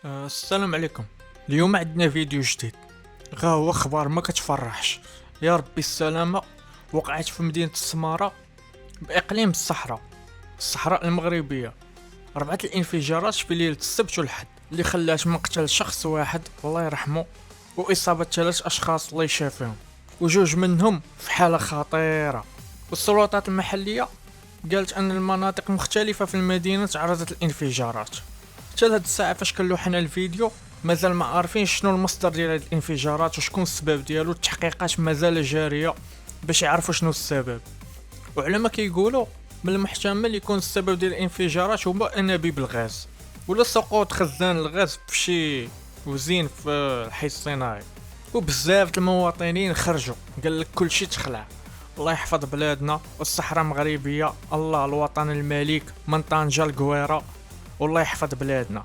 السلام عليكم. اليوم عندنا فيديو جديد، غا هو اخبار ما كتفرحش. يا ربي السلامه. وقعت في مدينه السماره باقليم الصحراء المغربيه 4 الانفجارات في ليله السبت والحد اللي خلات مقتل شخص واحد الله يرحمه واصابه 3 اشخاص الله يشافيهم، وجوج منهم في حاله خطيره. والسلطات المحليه قالت ان المناطق مختلفه في المدينه تعرضت للانفجارات. حتى لهاد الساعه فاش كنلوح الفيديو مازال ما عارفين شنو المصدر ديال هاد الانفجارات وشكون السبب ديالو. التحقيقات مازال جاريه باش يعرفوا شنو السبب، وعلى ما كيقولوا من المحتمل يكون السبب ديال الانفجارات هو انابيب الغاز ولا سقوط خزان الغاز بشي وزين في الحي الصناعي. وبزاف المواطنين خرجوا قال لك كلشي تخلع. الله يحفظ بلادنا والصحراء المغربيه، الله الوطن الملك من طنجة لقويره، والله يحفظ بلادنا.